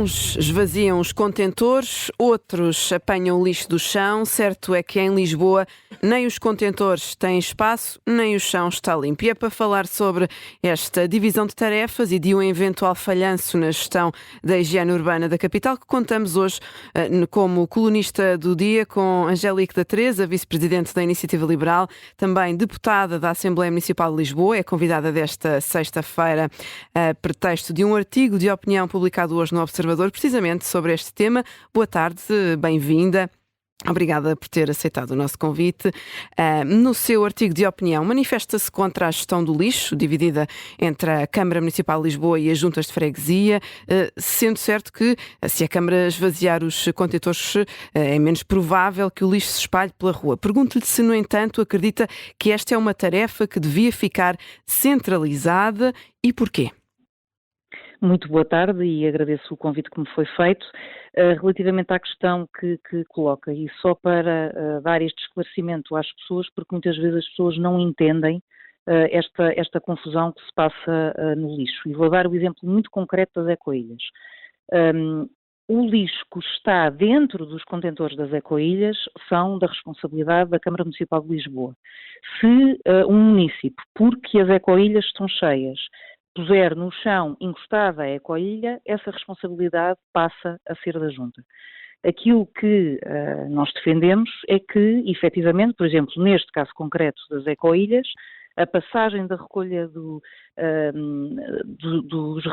Uns esvaziam os contentores, outros apanham o lixo do chão. Certo é que em Lisboa nem os contentores têm espaço, nem o chão está limpo. E é para falar sobre esta divisão de tarefas e de um eventual falhanço na gestão da higiene urbana da capital que contamos hoje como colunista do dia com Angélica da Teresa, vice-presidente da Iniciativa Liberal, também deputada da Assembleia Municipal de Lisboa, é convidada desta sexta-feira a pretexto de um artigo de opinião publicado hoje no Observador, precisamente sobre este tema. Boa tarde, bem-vinda. Obrigada por ter aceitado o nosso convite. No seu artigo de opinião, manifesta-se contra a gestão do lixo, dividida entre a Câmara Municipal de Lisboa e as juntas de freguesia, sendo certo que, se a Câmara esvaziar os contentores, é menos provável que o lixo se espalhe pela rua. Pergunto-lhe se, no entanto, acredita que esta é uma tarefa que devia ficar centralizada e porquê? Muito boa tarde e agradeço o convite que me foi feito. Relativamente à questão que coloca, e só para dar este esclarecimento às pessoas, porque muitas vezes as pessoas não entendem esta confusão que se passa no lixo. E vou dar o exemplo muito concreto das ecoilhas. O lixo que está dentro dos contentores das ecoilhas são da responsabilidade da Câmara Municipal de Lisboa. Se um município, porque as ecoilhas estão cheias, puser no chão encostada a ecoilha, essa responsabilidade passa a ser da Junta. Aquilo que nós defendemos é que, efetivamente, por exemplo, neste caso concreto das ecoilhas, a passagem da recolha dos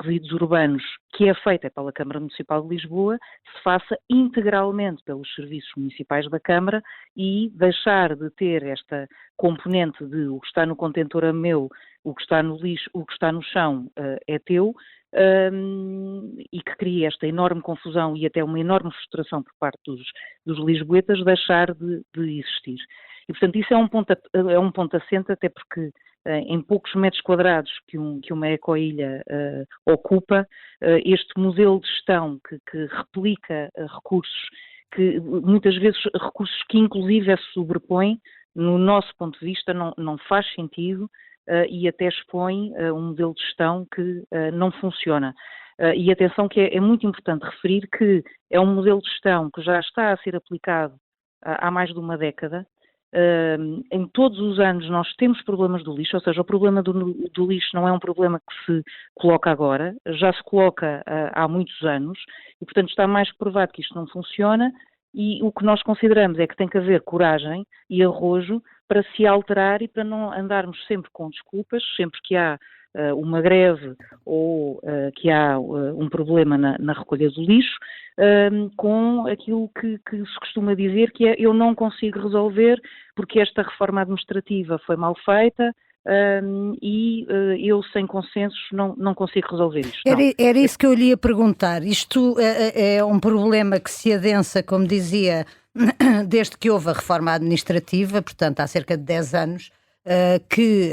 resíduos urbanos, que é feita pela Câmara Municipal de Lisboa, se faça integralmente pelos serviços municipais da Câmara e deixar de ter esta componente de o que está no contentor é meu, o que está no lixo, o que está no chão é teu, e que cria esta enorme confusão e até uma enorme frustração por parte dos lisboetas, deixar de existir. E, portanto, isso é um ponto assente, até porque em poucos metros quadrados que uma ecoilha ocupa, este modelo de gestão que replica recursos, que muitas vezes recursos que inclusive se sobrepõem, no nosso ponto de vista não faz sentido e até expõe um modelo de gestão que não funciona. E atenção que é muito importante referir que é um modelo de gestão que já está a ser aplicado há mais de uma década. Em todos os anos nós temos problemas do lixo, ou seja, o problema do lixo não é um problema que se coloca agora, já se coloca há muitos anos e, portanto, está mais que provado que isto não funciona e o que nós consideramos é que tem que haver coragem e arrojo para se alterar e para não andarmos sempre com desculpas, sempre que há uma greve ou que há um problema na recolha do lixo, com aquilo que se costuma dizer, que é eu não consigo resolver porque esta reforma administrativa foi mal feita e eu sem consensos não consigo resolver isto. Era isso que eu lhe ia perguntar. Isto é um problema que se adensa, como dizia, desde que houve a reforma administrativa, portanto há cerca de 10 anos, que,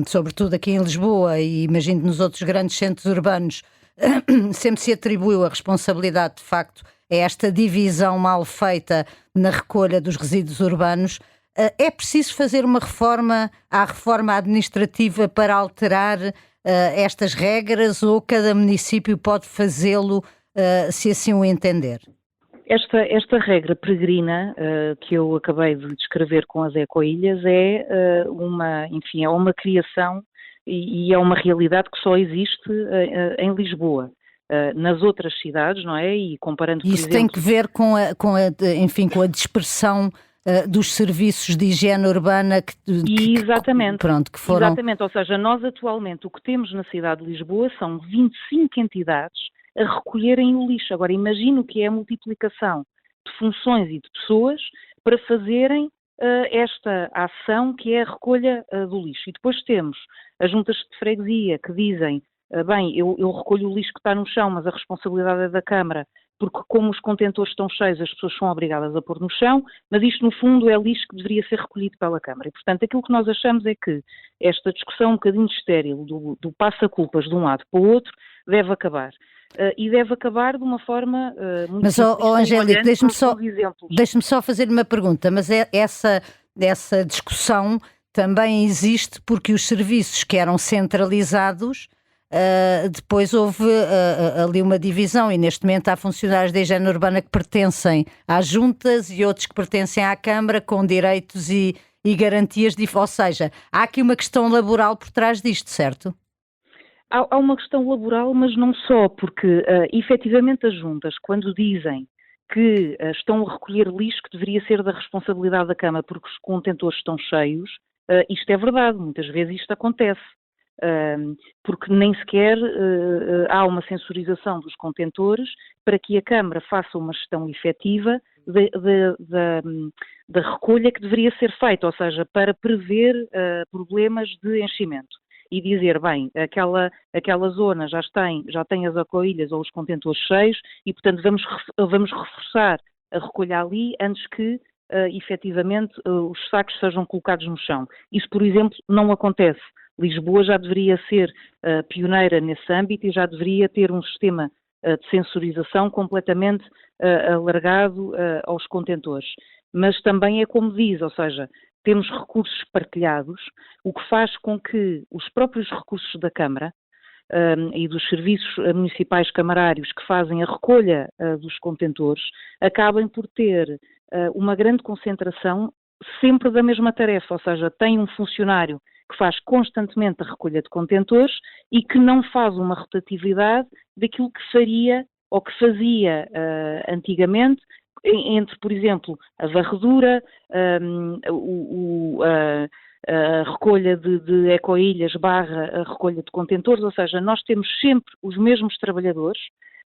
sobretudo aqui em Lisboa e imagino nos outros grandes centros urbanos, sempre se atribuiu a responsabilidade, de facto, a esta divisão mal feita na recolha dos resíduos urbanos. É preciso fazer uma reforma à reforma administrativa para alterar estas regras ou cada município pode fazê-lo se assim o entender? Esta regra peregrina que eu acabei de descrever com as ecoilhas é uma criação e é uma realidade que só existe em Lisboa. Nas outras cidades, não é? E comparando, por Isso exemplo, tem que ver com a dispersão dos serviços de higiene urbana exatamente, que foram... Exatamente, ou seja, nós atualmente o que temos na cidade de Lisboa são 25 entidades a recolherem o lixo. Agora imagine o que é a multiplicação de funções e de pessoas para fazerem esta ação que é a recolha do lixo. E depois temos as juntas de freguesia que dizem, bem, eu recolho o lixo que está no chão, mas a responsabilidade é da Câmara, porque como os contentores estão cheios, as pessoas são obrigadas a pôr no chão, mas isto no fundo é lixo que deveria ser recolhido pela Câmara. E portanto aquilo que nós achamos é que esta discussão um bocadinho estéril do passa-culpas de um lado para o outro deve acabar. E deve acabar de uma forma muito Mas, Angélica, deixe-me só fazer uma pergunta, mas essa discussão também existe porque os serviços que eram centralizados depois houve ali uma divisão e neste momento há funcionários da higiene urbana que pertencem às juntas e outros que pertencem à Câmara com direitos e garantias, ou seja, há aqui uma questão laboral por trás disto, certo? Há uma questão laboral, mas não só, porque efetivamente as juntas, quando dizem que estão a recolher lixo que deveria ser da responsabilidade da Câmara porque os contentores estão cheios, isto é verdade, muitas vezes isto acontece. Porque nem sequer há uma sensorização dos contentores para que a Câmara faça uma gestão efetiva da recolha que deveria ser feita, ou seja, para prever problemas de enchimento. E dizer, bem, aquela zona já tem as acoilhas ou os contentores cheios e, portanto, vamos reforçar a recolha ali antes que, efetivamente, os sacos sejam colocados no chão. Isso, por exemplo, não acontece. Lisboa já deveria ser pioneira nesse âmbito e já deveria ter um sistema de sensorização completamente alargado aos contentores. Mas também é como diz, ou seja, temos recursos partilhados, o que faz com que os próprios recursos da Câmara e dos serviços municipais camarários que fazem a recolha dos contentores acabem por ter uma grande concentração sempre da mesma tarefa, ou seja, tem um funcionário que faz constantemente a recolha de contentores e que não faz uma rotatividade daquilo que faria ou que fazia antigamente entre, por exemplo, a varredura, a recolha de ecoilhas / a recolha de contentores, ou seja, nós temos sempre os mesmos trabalhadores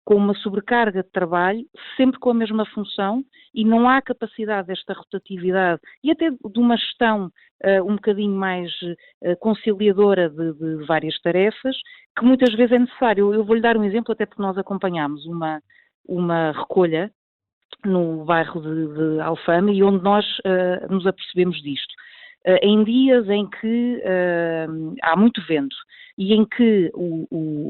com uma sobrecarga de trabalho, sempre com a mesma função e não há capacidade desta rotatividade e até de uma gestão um bocadinho mais conciliadora de várias tarefas, que muitas vezes é necessário. Eu vou-lhe dar um exemplo, até porque nós acompanhámos uma recolha no bairro de Alfama e onde nós nos apercebemos disto. Em dias em que há muito vento e em que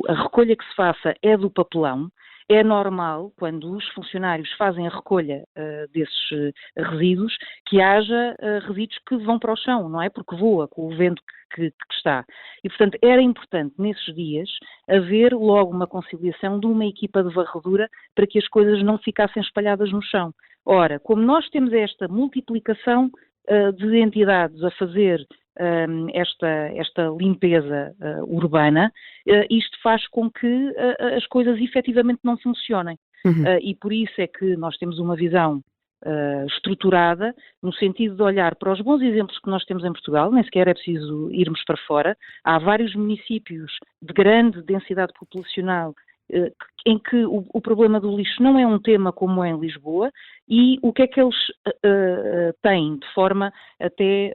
a recolha que se faça é do papelão, é normal, quando os funcionários fazem a recolha desses resíduos, que haja resíduos que vão para o chão, não é? Porque voa com o vento que está. E, portanto, era importante, nesses dias, haver logo uma conciliação de uma equipa de varredura para que as coisas não ficassem espalhadas no chão. Ora, como nós temos esta multiplicação de entidades a fazer esta limpeza urbana, isto faz com que as coisas efetivamente não funcionem. E por isso é que nós temos uma visão estruturada, no sentido de olhar para os bons exemplos que nós temos em Portugal, nem sequer é preciso irmos para fora. Há vários municípios de grande densidade populacional em que o problema do lixo não é um tema como é em Lisboa e o que é que eles têm de forma até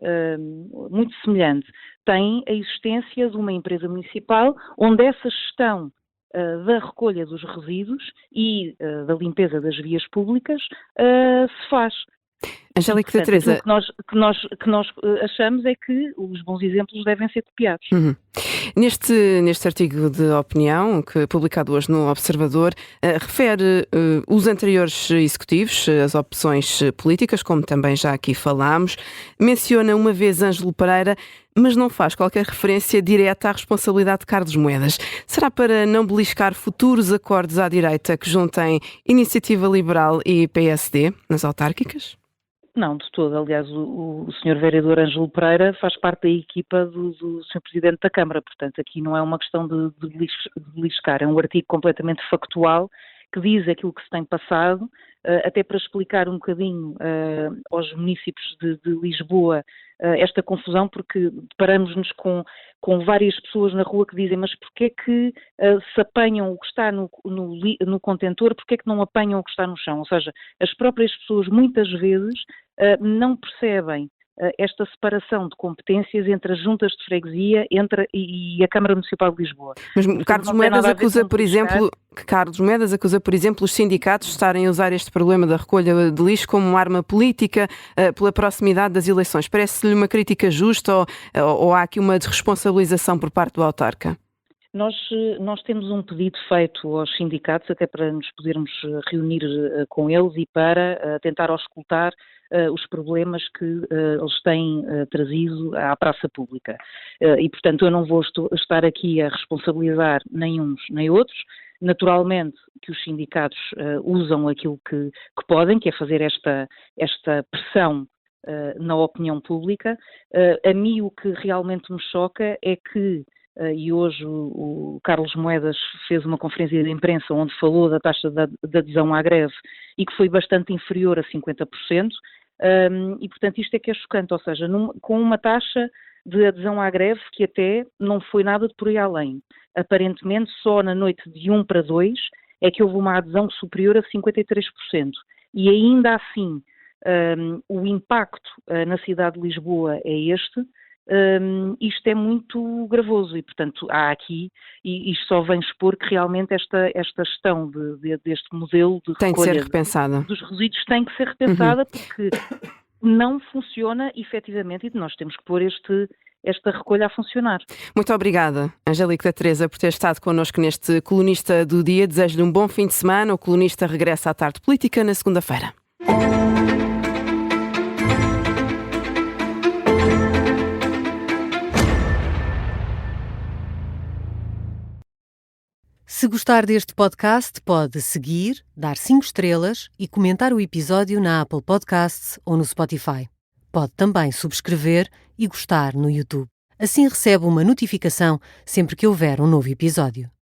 muito semelhante? Têm a existência de uma empresa municipal onde essa gestão da recolha dos resíduos e da limpeza das vias públicas se faz. Angélica Portanto, Teresa. aquilo que nós achamos é que os bons exemplos devem ser copiados. Neste artigo de opinião, publicado hoje no Observador, refere os anteriores executivos, as opções políticas, como também já aqui falámos, menciona uma vez Ângelo Pereira, mas não faz qualquer referência direta à responsabilidade de Carlos Moedas. Será para não beliscar futuros acordos à direita que juntem Iniciativa Liberal e PSD nas autárquicas? Não, de todo. Aliás, o Sr. Vereador Ângelo Pereira faz parte da equipa do Sr. Presidente da Câmara, portanto aqui não é uma questão de beliscar, é um artigo completamente factual que diz aquilo que se tem passado, até para explicar um bocadinho aos municípios de Lisboa esta confusão, porque deparamos-nos com várias pessoas na rua que dizem, mas porquê é que se apanham o que está no contentor, porquê é que não apanham o que está no chão? Ou seja, as próprias pessoas muitas vezes não percebem esta separação de competências entre as juntas de freguesia e a Câmara Municipal de Lisboa. Mas Portanto, Carlos Moedas acusa, por exemplo, os sindicatos de estarem a usar este problema da recolha de lixo como uma arma política pela proximidade das eleições. Parece-lhe uma crítica justa ou há aqui uma desresponsabilização por parte do autarca? Nós temos um pedido feito aos sindicatos, até para nos podermos reunir com eles e para tentar auscultar os problemas que eles têm trazido à praça pública. E, portanto, eu não vou estar aqui a responsabilizar nem uns nem outros. Naturalmente que os sindicatos usam aquilo que podem, que é fazer esta pressão na opinião pública. A mim o que realmente me choca é que, e hoje o Carlos Moedas fez uma conferência de imprensa onde falou da taxa de adesão à greve e que foi bastante inferior a 50%, e portanto isto é que é chocante, ou seja, com uma taxa de adesão à greve que até não foi nada de por aí além. Aparentemente só na noite de 1 para 2 é que houve uma adesão superior a 53%. E ainda assim, o impacto na cidade de Lisboa é este. Isto é muito gravoso e, portanto, há aqui, e isto só vem expor que realmente esta gestão deste modelo de Tem de ser recolha repensada. dos resíduos tem que ser repensada porque não funciona efetivamente e nós temos que pôr esta recolha a funcionar. Muito obrigada, Angélica da Teresa, por ter estado connosco neste Colunista do Dia. Desejo-lhe um bom fim de semana. O Colunista regressa à Tarde Política na segunda-feira. Se gostar deste podcast, pode seguir, dar 5 estrelas e comentar o episódio na Apple Podcasts ou no Spotify. Pode também subscrever e gostar no YouTube. Assim recebe uma notificação sempre que houver um novo episódio.